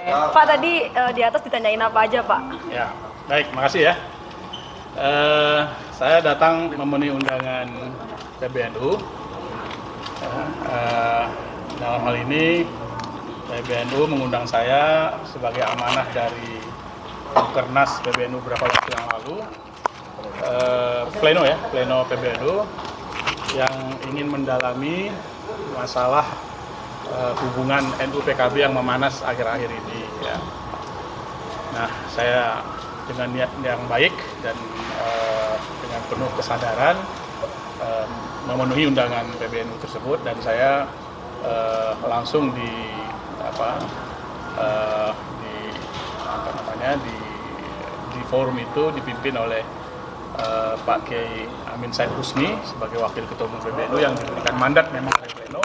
Pak, tadi di atas ditanyain apa aja, Pak? Ya, baik, makasih ya. Saya datang memenuhi undangan PBNU. Dalam hal ini PBNU mengundang saya sebagai amanah dari Kernas PBNU beberapa waktu yang lalu, pleno PBNU yang ingin mendalami masalah hubungan NU PKB yang memanas akhir-akhir ini. Ya. Nah, saya dengan niat yang baik dan dengan penuh kesadaran memenuhi undangan PBNU tersebut, dan saya langsung di forum itu dipimpin oleh Pak Kiai Amin Said Husni sebagai Wakil Ketua Umum PBNU yang diberikan mandat memang oleh pleno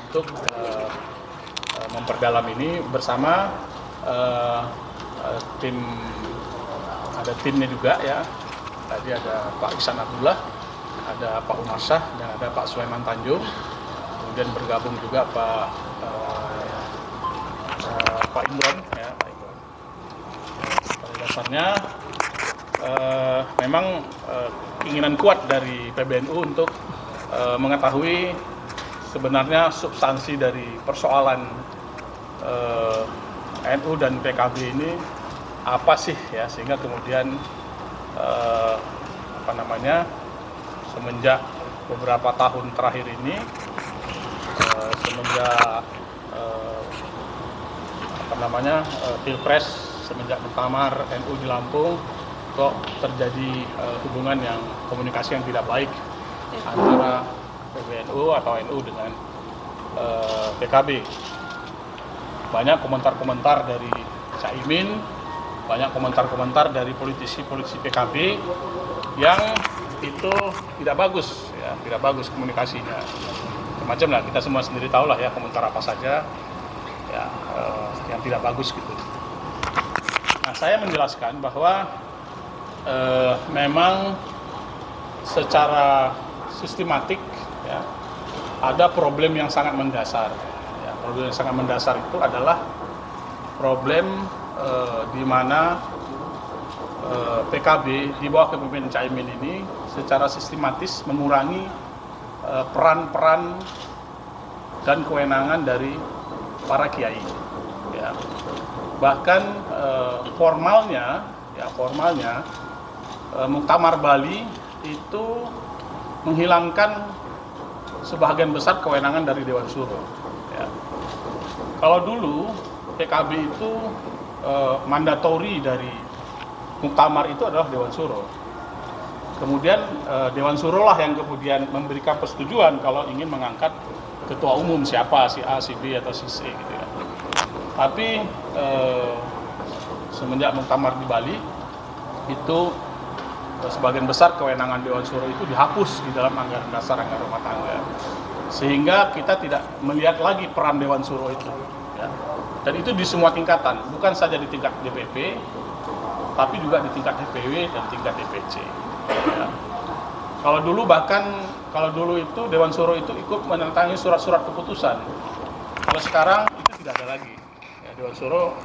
untuk memperdalam ini bersama ada timnya juga ya. Tadi ada Pak Ihsan Abdullah, ada Pak Umar Syah, dan ada Pak Sulaiman Tanjung. Kemudian bergabung juga Pak Imron ya, Pak Imron. Pada dasarnya memang keinginan kuat dari PBNU untuk mengetahui sebenarnya substansi dari persoalan NU dan PKB ini apa sih ya, sehingga kemudian semenjak beberapa tahun terakhir ini, semenjak Pilpres, semenjak muktamar NU di Lampung, kok terjadi hubungan komunikasi yang tidak baik antara PBNU atau NU dengan PKB. Banyak komentar-komentar dari Caimin, banyak komentar-komentar dari politisi-politisi PKB yang itu tidak bagus, ya, tidak bagus komunikasinya. Macam lah, kita semua sendiri tahu lah ya komentar apa saja ya, yang tidak bagus gitu. Nah, saya menjelaskan bahwa memang secara sistematik ya, ada problem yang sangat mendasar. Ya, problem yang sangat mendasar itu adalah problem di mana PKB di bawah kepemimpinan Caimin ini secara sistematis mengurangi peran-peran dan kewenangan dari para kiai. Ya. Bahkan formalnya Muktamar Bali itu menghilangkan sebagian besar kewenangan dari Dewan Suro. Ya. Kalau dulu PKB itu mandatori dari Muktamar itu adalah Dewan Suro. Kemudian Dewan Suro lah yang kemudian memberikan persetujuan kalau ingin mengangkat ketua umum siapa, si A, si B, atau si C gitu ya. Tapi semenjak Muktamar di Bali itu sebagian besar kewenangan Dewan Suro itu dihapus di dalam anggaran dasar anggaran rumah tangga, sehingga kita tidak melihat lagi peran Dewan Suro itu ya. Dan itu di semua tingkatan, bukan saja di tingkat DPP, tapi juga di tingkat DPW dan tingkat DPC ya. Kalau dulu itu Dewan Suro itu ikut menandatangani surat-surat keputusan. Kalau sekarang itu tidak ada lagi ya, Dewan Suro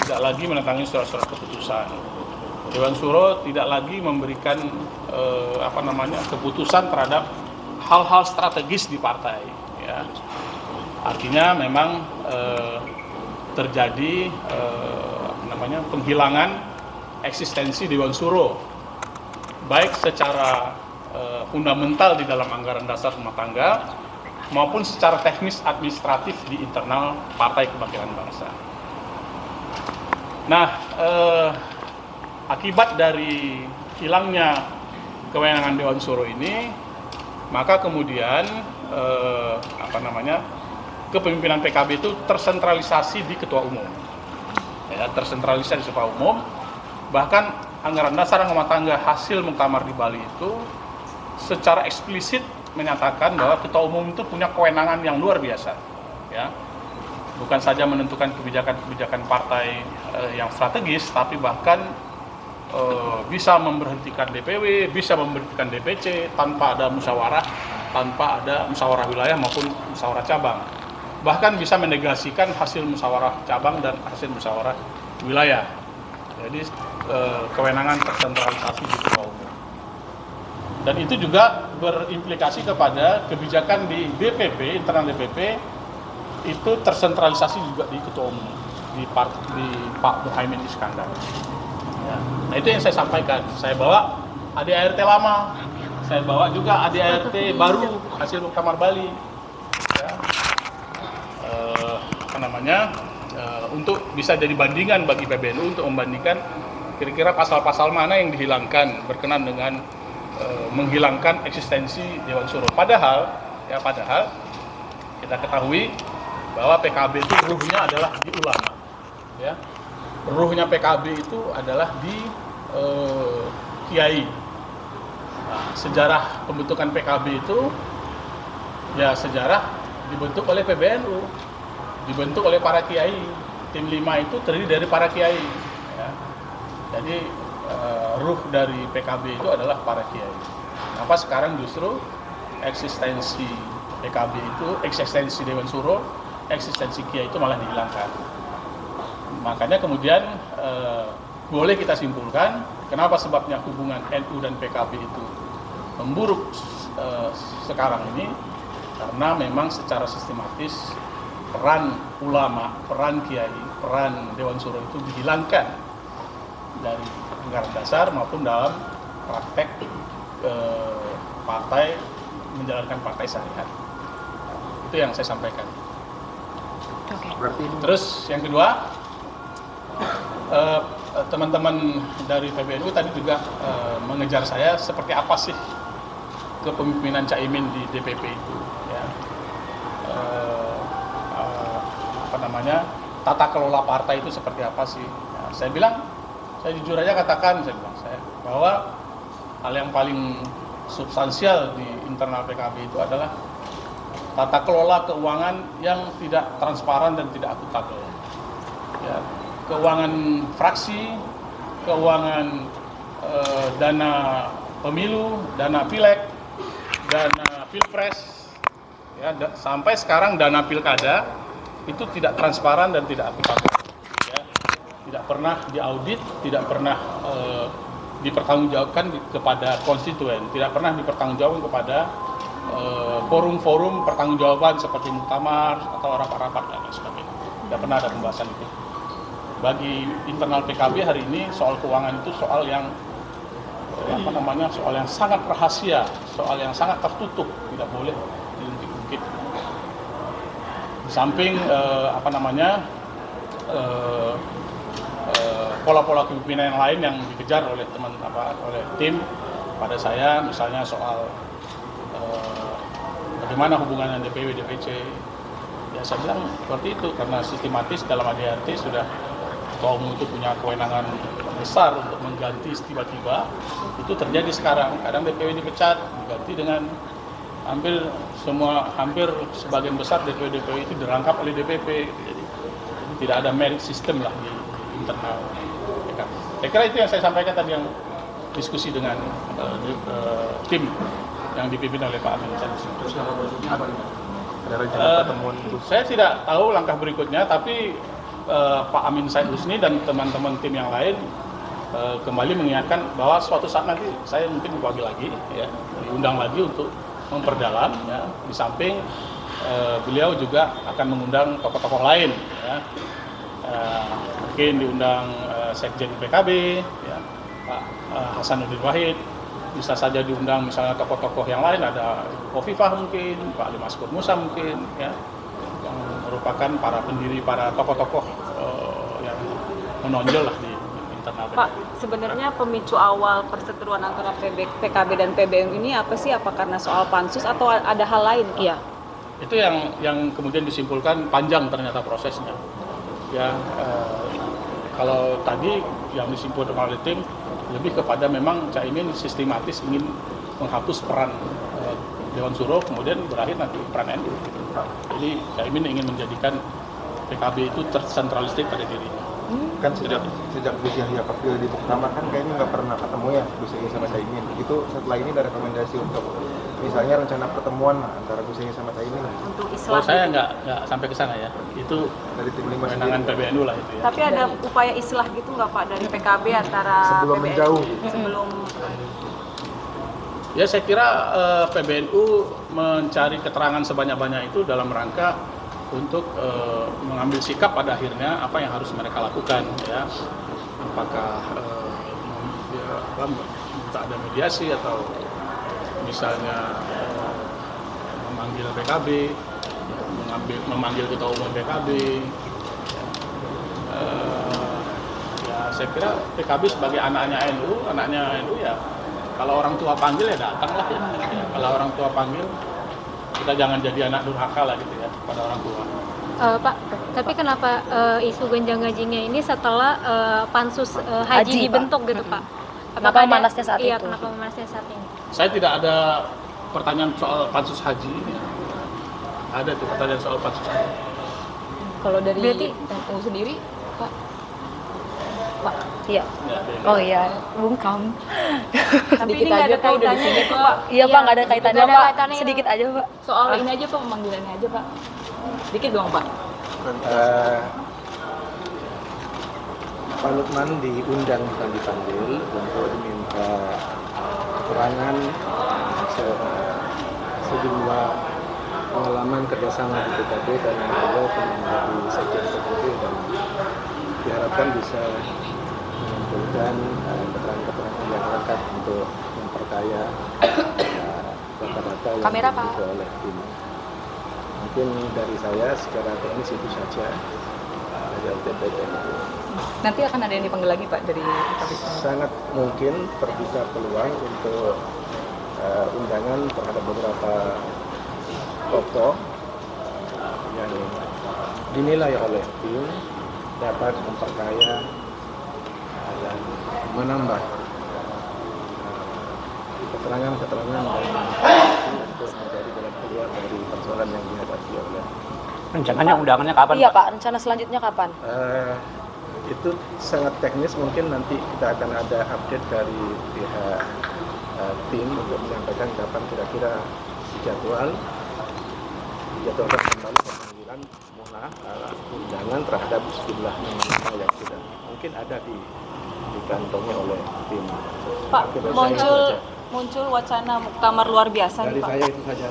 tidak lagi menandatangani surat-surat keputusan. Dewan Suro tidak lagi memberikan keputusan terhadap hal-hal strategis di partai. Ya. Artinya memang terjadi penghilangan eksistensi Dewan Suro, baik secara fundamental di dalam anggaran dasar rumah tangga maupun secara teknis administratif di internal Partai Kebangkitan Bangsa. Nah, akibat dari hilangnya kewenangan Dewan Suro ini, maka kemudian kepemimpinan PKB itu tersentralisasi di ketua umum. Ya, tersentralisasi di ketua umum. Bahkan anggaran dasar rumah tangga hasil Muktamar di Bali itu secara eksplisit menyatakan bahwa ketua umum itu punya kewenangan yang luar biasa. Ya. Bukan saja menentukan kebijakan-kebijakan partai yang strategis, tapi bahkan bisa memberhentikan DPW, bisa memberhentikan DPC tanpa ada musyawarah wilayah maupun musyawarah cabang. bahkan bisa menegasikan hasil musyawarah cabang dan hasil musyawarah wilayah. Jadi kewenangan tersentralisasi di Ketua Umum. Dan itu juga berimplikasi kepada kebijakan di DPP, internal DPP, itu tersentralisasi juga di Ketua Umum, di Pak Muhaimin Iskandar. Ya. Nah itu yang saya sampaikan. Saya bawa ADART lama, saya bawa juga ADART baru hasil Muktamar Bali. Ya. Untuk bisa jadi bandingan bagi PBNU untuk membandingkan kira-kira pasal-pasal mana yang dihilangkan berkenan dengan menghilangkan eksistensi Dewan Suro. Padahal kita ketahui bahwa PKB itu ruhnya adalah di ulama. Ya. Ruhnya PKB itu adalah di kiai. Nah, sejarah pembentukan PKB itu ya sejarah dibentuk oleh PBNU, dibentuk oleh para kiai. Tim 5 itu terdiri dari para kiai. Ya. Jadi ruh dari PKB itu adalah para kiai. Kenapa sekarang justru eksistensi PKB itu, eksistensi Dewan Suro, eksistensi kiai itu malah dihilangkan. Makanya kemudian boleh kita simpulkan kenapa sebabnya hubungan NU dan PKB itu memburuk sekarang ini, karena memang secara sistematis peran ulama, peran kiai, peran Dewan Suro itu dihilangkan dari anggaran dasar maupun dalam praktek partai menjalankan partai syariat. Itu yang saya sampaikan. Terus yang kedua, teman-teman dari PBNU tadi juga mengejar saya seperti apa sih kepemimpinan Caimin di DPP itu. Ya. Tata kelola partai itu seperti apa sih? Ya, saya jujur aja katakan, bahwa hal yang paling substansial di internal PKB itu adalah tata kelola keuangan yang tidak transparan dan tidak akuntabel. Ya, keuangan fraksi, keuangan dana pemilu, dana pileg, dana pilpres, ya, sampai sekarang dana pilkada itu tidak transparan dan tidak akuntabel. Ya, tidak pernah diaudit, tidak pernah dipertanggungjawabkan kepada konstituen, tidak pernah dipertanggungjawabkan kepada forum-forum pertanggungjawaban seperti muktamar atau rapat-rapat dan sebagainya. Tidak pernah ada pembahasan itu. Bagi internal PKB hari ini soal keuangan itu soal yang soal yang sangat rahasia, soal yang sangat tertutup, tidak boleh diungkit-ungkit. Di samping pola-pola kepemimpinan yang lain yang dikejar oleh oleh tim pada saya, misalnya soal bagaimana hubungan DPW DPC. Ya saya bilang seperti itu karena sistematis dalam ADART sudah Ketua Umum itu punya kewenangan besar untuk mengganti tiba-tiba. Itu terjadi sekarang. Kadang DPW dipecat, diganti dengan hampir sebagian besar DPW itu dirangkap oleh DPP. Jadi tidak ada merit system lah di internal PKB. Saya kira itu yang saya sampaikan tadi, yang diskusi dengan tim yang dipimpin oleh Pak Amin Said. Terus langkah berikutnya apa? Ada rencana pertemuan itu? Saya tidak tahu langkah berikutnya, tapi Pak Amin Said Husni dan teman-teman tim yang lain kembali mengingatkan bahwa suatu saat nanti saya mungkin dipanggil lagi, ya, diundang lagi untuk memperdalam. Ya. Di samping beliau juga akan mengundang tokoh-tokoh lain. Ya. Mungkin diundang Sekjen PKB, ya, Pak Hasanuddin Wahid. Bisa saja diundang misalnya tokoh-tokoh yang lain, ada Khofifah mungkin, Pak Ali Maskur Musa mungkin, ya, yang merupakan para pendiri, para tokoh-tokoh yang menonjol lah di internal PKB. Pak, sebenarnya pemicu awal perseteruan antara PKB dan PBNU ini apa sih? Apa karena soal pansus atau ada hal lain? Iya. Itu yang kemudian disimpulkan panjang ternyata prosesnya. Ya, kalau tadi yang disimpulkan oleh tim lebih kepada memang Caimin sistematis ingin menghapus peran Dewan Suro, kemudian berakhir nanti peran NU. Jadi Caimin ingin menjadikan PKB itu tersentralistik pada dirinya. Kan sejak Gus Yahya terpilih di Muktamar kan kayaknya nggak pernah ketemu ya Gus Yahya sama Caimin. Itu setelah ini ada rekomendasi untuk misalnya rencana pertemuan antara Gus Yahya sama Caimin untuk Islam. Oh, saya gitu. nggak sampai ke sana ya. Itu dari tim 5 kewenangan sendiri PBNU lah itu ya. Tapi ada upaya islah gitu nggak Pak dari PKB antara sebelum PBNU? menjauh. Sebelum Ya saya kira PBNU mencari keterangan sebanyak-banyak itu dalam rangka untuk mengambil sikap pada akhirnya apa yang harus mereka lakukan ya. Apakah minta ada mediasi atau misalnya memanggil PKB, memanggil ketua umum PKB. Ya saya kira PKB sebagai anaknya NU ya kalau orang tua panggil ya datanglah ya. Kalau orang tua panggil kita jangan jadi anak durhaka lah gitu ya pada orang tua. Pak, tapi kenapa isu gonjang-ganjingnya ini setelah pansus haji Haji, dibentuk Pak. gitu Pak? Kenapa memanasnya saat iya, itu? kenapa memanasnya saat ini? Saya tidak ada pertanyaan soal pansus haji. Ya. Ada tuh pertanyaan soal pansus haji. Kalau dari Berarti- NU sendiri, Pak, Iya. Ya, Oh iya, bungkam. tapi ini Sedikit nggak aja, ada Pak, udah di kaitannya sini, gitu Pak. Pak. Iya Pak, nggak ada kaitannya nggak ada Pak. kaitannya gitu. Sedikit aja Pak. soal ini aja Pak, pemanggilannya aja Pak. Dikit doang Pak. Pak Lukman diundang bukan dipanggil untuk diminta keterangan sejumlah pengalaman kerjasama di PKB dan beliau pernah menjadi sekjen PKB dan diharapkan bisa mengumpulkan keterangan-keterangan yang lengkap untuk memperkaya data-data yang Kamera, Pak. dimiliki oleh tim. Mungkin dari saya secara teknis itu saja dari LTPP. Nanti akan ada yang dipanggil lagi Pak dari PKB. Sangat mungkin terbuka peluang untuk undangan terhadap beberapa tokoh yang dinilai oleh tim dapat memperkaya dan menambah keterangan-keterangan dan untuk menjadi jalan keluar dari persoalan yang dihadapi oleh Rencananya undangannya kapan Iya Pak? Pak, rencana selanjutnya kapan? itu sangat teknis, mungkin nanti kita akan ada update dari pihak tim untuk menyampaikan kapan kira-kira dijadwalkan kembali pemanggilan semula undangan terhadap sejumlah nama yang sudah mungkin ada dikantongi oleh tim. Pak, Oke, dari saya itu saja. muncul wacana muktamar luar biasa Dari nih Pak. saya itu saja.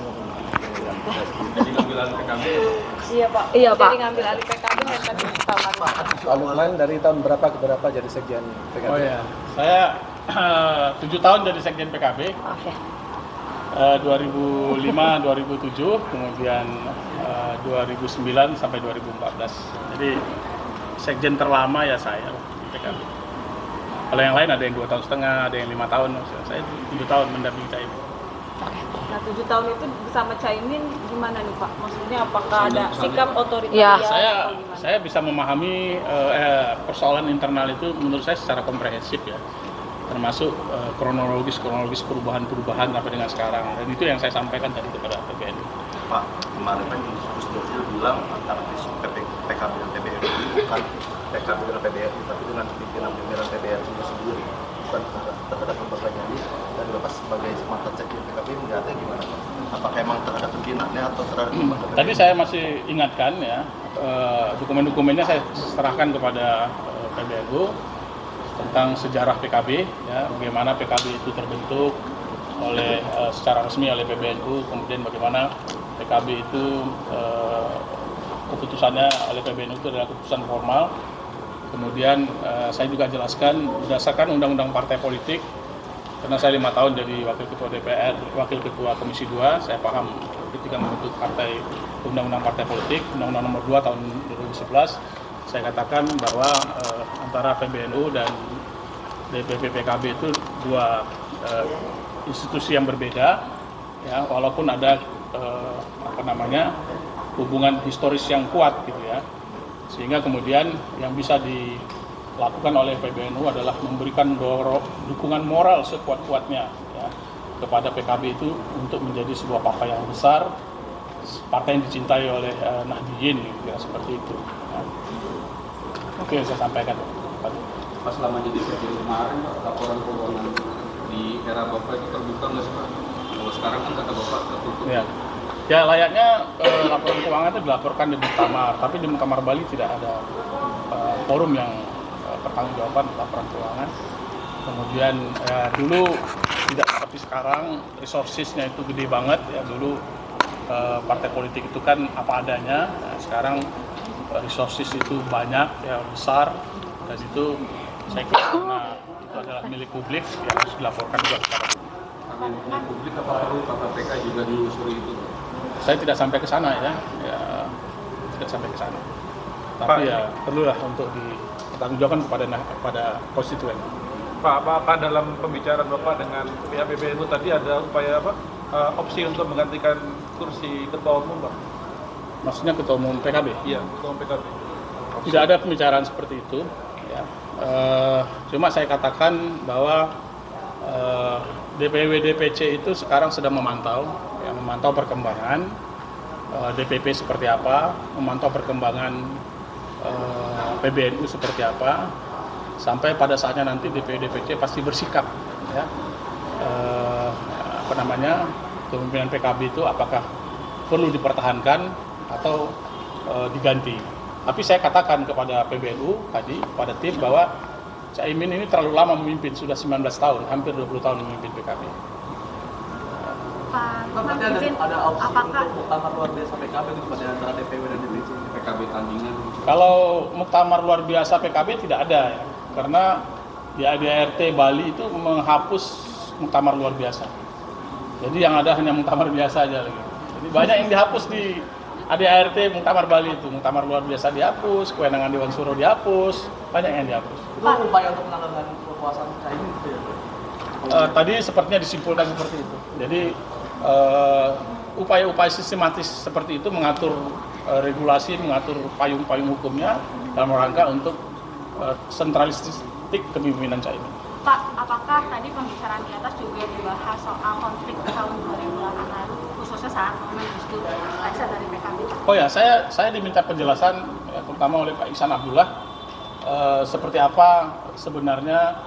Iya Pak. Iya, Pak. Jadi ngambil alih PKB yang tadi muktamar. Pak Lukman dari tahun berapa ke berapa jadi sekjen PKB? Oh ya, saya 7 tahun jadi sekjen PKB. Maaf ya. 2005, 2007, kemudian 2009 sampai 2014. Jadi sekjen terlama ya saya di PKB. Kalau yang lain ada yang 2,5 tahun, ada yang 5 tahun. Saya 7 tahun mendampingi Caimin. Nah 7 tahun itu bersama Caimin gimana nih Pak? Maksudnya apakah ada sikap otoriter Ya, Saya bisa memahami persoalan internal itu menurut saya secara komprehensif ya, termasuk kronologis perubahan sampai dengan sekarang, dan itu yang saya sampaikan tadi kepada PBNU. Pak, kemarin kan Gus Dukil bilang antara isu PKB dan PBNU bukan PKB dan PBNU, tapi dengan pimpinan PBNU itu sendiri, bukan terhadap lembaga ini, dan Bapak sebagai mantan sekjen PKB melihatnya gimana Pak? Apakah emang terhadap pimpinannya atau terhadap lembaga PBNU? Tadi saya masih ingatkan ya, dokumen-dokumennya saya serahkan kepada PBNU tentang sejarah PKB, ya, bagaimana PKB itu terbentuk oleh secara resmi oleh PBNU, kemudian bagaimana PKB itu keputusannya oleh PBNU itu adalah keputusan formal. Kemudian saya juga jelaskan berdasarkan undang-undang partai politik, karena saya 5 tahun jadi wakil ketua DPR, wakil ketua Komisi 2, saya paham ketika membentuk partai undang-undang partai politik, undang-undang nomor 2 tahun 2011, saya katakan bahwa antara PBNU dan DPP PKB itu dua institusi yang berbeda, ya, walaupun ada hubungan historis yang kuat gitu ya, sehingga kemudian yang bisa dilakukan oleh PBNU adalah memberikan dukungan moral sekuat-kuatnya ya, kepada PKB itu untuk menjadi sebuah partai yang besar, partai yang dicintai oleh Nahdliyin gitu ya, seperti itu ya. Oke, yang saya sampaikan. Pas selama jadi sekjen kemarin, Pak, laporan keuangan di era Bapak itu terbuka nggak sih Pak? Kalau Kalau sekarang kan kata Bapak tertutup. Ya, ya layaknya laporan keuangan itu dilaporkan di Muktamar, tapi di Muktamar Bali tidak ada forum yang pertanggungjawaban laporan keuangan. Kemudian dulu tidak seperti sekarang, resourcesnya itu gede banget ya. Dulu partai politik itu kan apa adanya. Nah, sekarang resources itu banyak ya, besar, dan itu saya kira karena itu adalah milik publik yang harus dilaporkan juga kepada publik. Karena ini publik, apa perlu KPK juga dilusuri itu? Saya tidak sampai ke sana ya, tidak sampai ke sana. Tapi ya perlulah untuk dipertanggungjawabkan kepada konstituen. Pak, apa dalam pembicaraan Bapak dengan pihak PBNU tadi ada upaya opsi untuk menggantikan kursi ketua umum, Pak? Maksudnya ketua umum PKB? Iya, ketua umum PKB. Tidak ada pembicaraan seperti itu. Ya. Cuma saya katakan bahwa DPW DPC itu sekarang sedang memantau perkembangan DPP seperti apa, memantau perkembangan PBNU seperti apa, sampai pada saatnya nanti DPW DPC pasti bersikap. Ya. Kepemimpinan PKB itu apakah perlu dipertahankan atau diganti. Tapi saya katakan kepada PBNU tadi, kepada tim, bahwa Caimin ini terlalu lama memimpin, sudah 19 tahun, hampir 20 tahun memimpin PKB. Berarti ada opsi untuk muktamar luar biasa PKB gitu pada antara DPW dan DPC, PKB tandingan. Kalau muktamar luar biasa PKB tidak ada ya, karena di ADART Bali itu menghapus muktamar luar biasa. Jadi yang ada hanya muktamar biasa aja lagi. Jadi banyak yang dihapus di ADART Muktamar Bali itu, muktamar luar biasa dihapus, kewenangan Dewan Suro dihapus, banyak yang dihapus. Itu upaya untuk menanggapi kekuasaan Caimin gitu ya? Tadi sepertinya disimpulkan seperti itu. Jadi upaya-upaya sistematis seperti itu mengatur regulasi, mengatur payung-payung hukumnya dalam rangka untuk sentralistik kepemimpinan Caimin. Pak, apakah tadi pembicaraan di atas juga dibahas soal konflik tahun 2008 lalu, khususnya saat momen Gus Dur Raisa dari PKB? Oh ya, saya diminta penjelasan ya, terutama oleh Pak Ihsan Abdullah seperti apa sebenarnya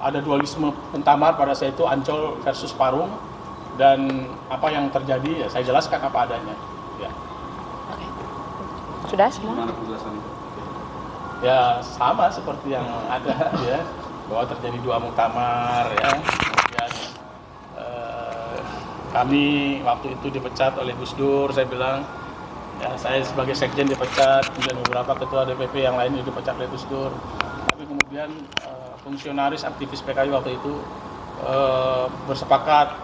ada dualisme Muktamar pada saat itu Ancol versus Parung, dan apa yang terjadi ya saya jelaskan apa adanya. Ya. Sudah semua? Gimana penjelasan itu? Ya sama seperti yang ada ya, bahwa terjadi dua muktamar ya. Kemudian kami waktu itu dipecat oleh Gus Dur, saya bilang ya saya sebagai sekjen dipecat, kemudian beberapa ketua DPP yang lain juga dipecat oleh Gus Dur. Tapi kemudian fungsionaris aktivis PKI waktu itu bersepakat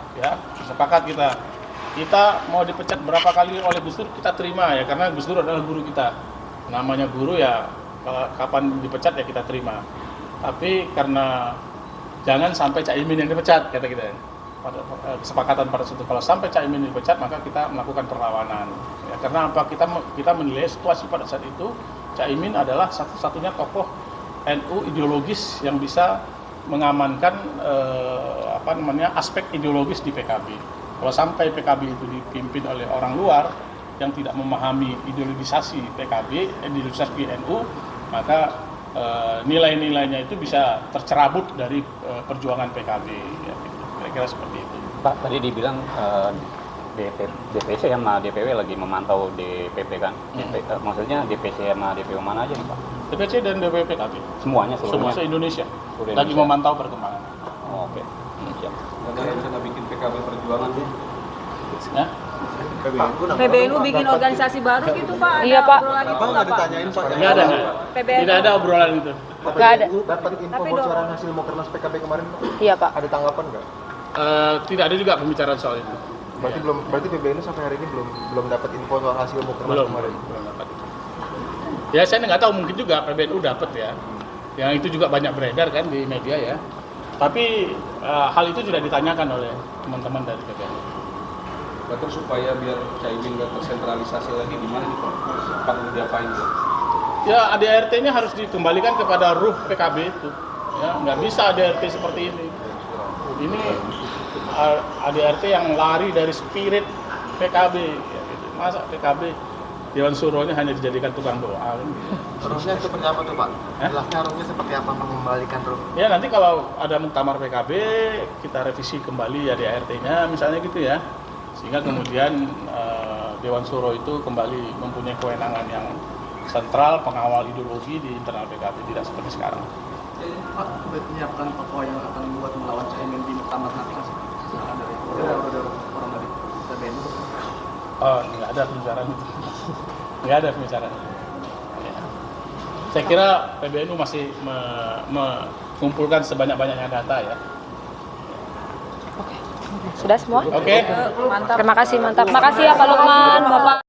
kita mau dipecat berapa kali oleh Gus Dur kita terima ya, karena Gus Dur adalah guru kita. Namanya guru ya, kapan dipecat ya kita terima. Tapi karena jangan sampai Caimin yang dipecat, kata kita. Pada kesepakatan pada situ, kalau sampai Caimin dipecat maka kita melakukan perlawanan. Ya, karena apa? Kita menilai situasi pada saat itu Caimin adalah satu-satunya tokoh NU ideologis yang bisa mengamankan aspek ideologis di PKB. Kalau sampai PKB itu dipimpin oleh orang luar yang tidak memahami ideologisasi PKB, ideologisasi NU, maka nilai-nilainya itu bisa tercerabut dari perjuangan PKB. Ya, kira-kira seperti itu. Pak, tadi dibilang DPC sama DPW lagi memantau DPP kan? Maksudnya DPC sama DPW mana aja nih Pak? DPC dan DPW PKB. Semuanya? Semua se-Indonesia. Seluruh Lagi Indonesia. memantau perkembangan. Oh, oke. Siap. Karena rencana bikin PKB perjuangan tuh. Ya? PBNU bikin organisasi baru gitu Pak? Iya, Pak. Obrolan itu nggak, Pak? ditanyain Pak? Nggak ada. PBNU. Tidak ada obrolan itu. Nggak ada. Dapat info Tapi bocoran hasil Mukernas PKB kemarin Pak? Iya, Pak. Ada tanggapan nggak? Tidak ada juga pembicaraan soal itu. Berarti PBNU sampai hari ini belum dapat info soal hasil Mukernas Belum kemarin. dapat. Ya saya nggak tahu, mungkin juga PBNU dapat ya. Yang itu juga banyak beredar kan di media ya. Tapi hal itu sudah ditanyakan oleh teman-teman dari PBNU. Terus supaya biar Caimin nggak tersentralisasi lagi gimana nih Pak? Perlu diapain Pak? Ya ADART-nya harus dikembalikan kepada ruh PKB itu. Ya nggak bisa ADART seperti ini. Ini ADART yang lari dari spirit PKB. Ya, gitu. Masa PKB Dewan Suronya hanya dijadikan tukang doa. Terusnya seperti apa tuh Pak? Jelasnya harusnya seperti apa mengembalikan terus? Ya nanti kalau ada muktamar PKB kita revisi kembali ya ADART-nya misalnya gitu ya, sehingga kemudian Dewan Suro itu kembali mempunyai kewenangan yang sentral pengawal ideologi di internal PKB, tidak seperti sekarang. Pak, menyiapkan tokoh yang akan membuat melawan Caimin di muktamar nanti nggak sih? Ada orang dari PBNU? Oh, nggak ada pembicaraan itu. Nggak ada pembicaraan. Ya. Saya kira PBNU masih mengumpulkan sebanyak-banyaknya data ya. Sudah semua? Oke. Terima kasih, mantap. Makasih ya Pak Lukman, Bapak.